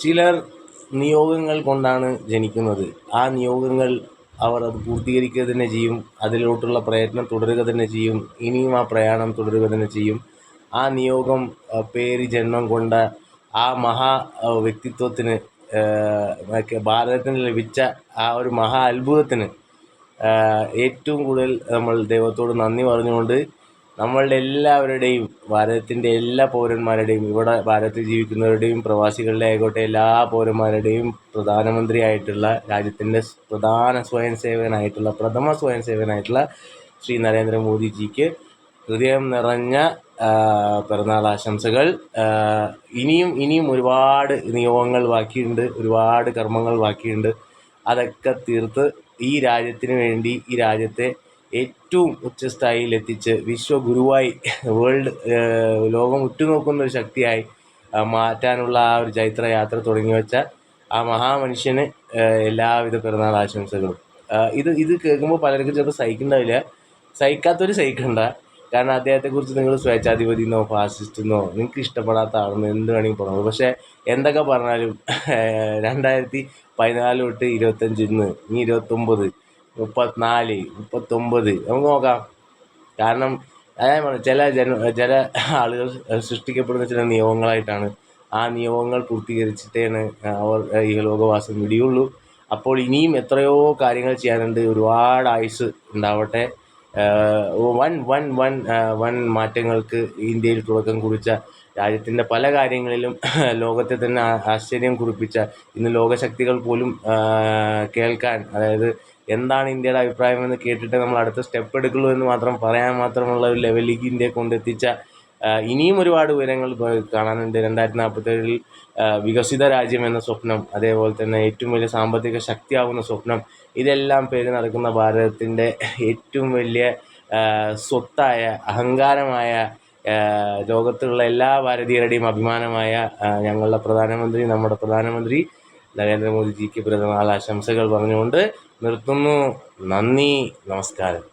ചിലർ നിയോഗങ്ങൾ കൊണ്ടാണ് ജനിക്കുന്നത്. ആ നിയോഗങ്ങൾ അവർ അത് പൂർത്തീകരിക്കുക തന്നെ ചെയ്യും. അതിലോട്ടുള്ള പ്രയത്നം തുടരുക തന്നെ ചെയ്യും. ഇനിയും ആ പ്രയാണം തുടരുക തന്നെ ചെയ്യും. ആ നിയോഗം പേറി ജന്മം കൊണ്ട ആ മഹാ വ്യക്തിത്വത്തിന്, ഭാരതത്തിന് ലഭിച്ച ആ ഒരു മഹാ അത്ഭുതത്തിന് ഏറ്റവും കൂടുതൽ നമ്മൾ ദൈവത്തോട് നന്ദി പറഞ്ഞുകൊണ്ട് നമ്മളുടെ എല്ലാവരുടെയും, ഭാരതത്തിൻ്റെ എല്ലാ പൗരന്മാരുടെയും, ഇവിടെ ഭാരതത്തിൽ ജീവിക്കുന്നവരുടെയും പ്രവാസികളുടെ ആയിക്കോട്ടെ എല്ലാ പൗരന്മാരുടെയും പ്രധാനമന്ത്രിയായിട്ടുള്ള, രാജ്യത്തിൻ്റെ പ്രധാന പ്രഥമ സ്വയം സേവകനായിട്ടുള്ള ശ്രീ നരേന്ദ്രമോദിജിക്ക് ഹൃദയം നിറഞ്ഞ പിറന്നാൾ ആശംസകൾ. ഇനിയും ഒരുപാട് നിയോഗങ്ങൾ ബാക്കിയുണ്ട്, ഒരുപാട് കർമ്മങ്ങൾ ബാക്കിയുണ്ട്. അതൊക്കെ തീർത്ത് ഈ രാജ്യത്തിന് വേണ്ടി, ഈ രാജ്യത്തെ ഏറ്റവും ഉച്ചസ്ഥായിയിൽ എത്തിച്ച് വിശ്വഗുരുവായി, ലോകം ഉറ്റുനോക്കുന്ന ഒരു ശക്തിയായി മാറ്റാനുള്ള ആ ഒരു ചൈത്രയാത്ര തുടങ്ങി വെച്ച ആ മഹാമനുഷ്യന് എല്ലാവിധ പിറന്നാൾ ആശംസകളും. ഇത് കേൾക്കുമ്പോൾ പലർക്കും ചിലപ്പോൾ സഹിക്കുന്നുണ്ടാവില്ല. സഹിക്കാത്തവർ സഹിക്കണ്ട. കാരണം അദ്ദേഹത്തെക്കുറിച്ച് നിങ്ങൾ സ്വേച്ഛാധിപതി എന്നോ ഫാസിസ്റ്റ് എന്നോ നിങ്ങൾക്ക് ഇഷ്ടപ്പെടാത്ത ആളെന്നോ എന്ത് വേണമെങ്കിൽ പറഞ്ഞു. പക്ഷേ എന്തൊക്കെ പറഞ്ഞാലും 2014 തൊട്ട് 25 ഇന്ന് 29, 34, 39 നമുക്ക് നോക്കാം. കാരണം അതായത് ചില ആളുകൾ സൃഷ്ടിക്കപ്പെടുന്ന ചില നിയമങ്ങളായിട്ടാണ്. ആ നിയമങ്ങൾ പൂർത്തീകരിച്ചിട്ടേണ് അവർ ഇഹലോകവാസം വിടിയുള്ളൂ. അപ്പോൾ ഇനിയും എത്രയോ കാര്യങ്ങൾ ചെയ്യാനുണ്ട്. ഒരുപാട് ആയുസ് ഉണ്ടാവട്ടെ. വൻ മാറ്റങ്ങൾക്ക് ഇന്ത്യയിൽ തുടക്കം കുറിച്ച, രാജ്യത്തിൻ്റെ പല കാര്യങ്ങളിലും ലോകത്തെ തന്നെ ആശ്ചര്യം കുറിപ്പിച്ച, ഇന്ന് ലോകശക്തികൾ പോലും കേൾക്കാൻ, അതായത് എന്താണ് ഇന്ത്യയുടെ അഭിപ്രായമെന്ന് കേട്ടിട്ട് നമ്മൾ അടുത്ത സ്റ്റെപ്പ് എടുക്കുള്ളൂ എന്ന് മാത്രം പറയാൻ മാത്രമുള്ള ഒരു ലെവലിലേക്ക് ഇന്ത്യയെ കൊണ്ടെത്തിച്ച, ഇനിയും ഒരുപാട് ഉയരങ്ങൾ കാണാനുണ്ട്. 2047 വികസിത രാജ്യം എന്ന സ്വപ്നം, അതേപോലെ തന്നെ ഏറ്റവും വലിയ സാമ്പത്തിക ശക്തിയാവുന്ന സ്വപ്നം, ഇതെല്ലാം പേര് നടക്കുന്ന ഭാരതത്തിൻ്റെ ഏറ്റവും വലിയ സ്വത്തായ, അഹങ്കാരമായ, ലോകത്തുള്ള എല്ലാ ഭാരതീയരുടെയും അഭിമാനമായ നമ്മുടെ പ്രധാനമന്ത്രി നരേന്ദ്രമോദിജിക്ക് പിറന്നാൾ ആശംസകൾ പറഞ്ഞുകൊണ്ട് നിർത്തുന്നു. നന്ദി, നമസ്കാരം.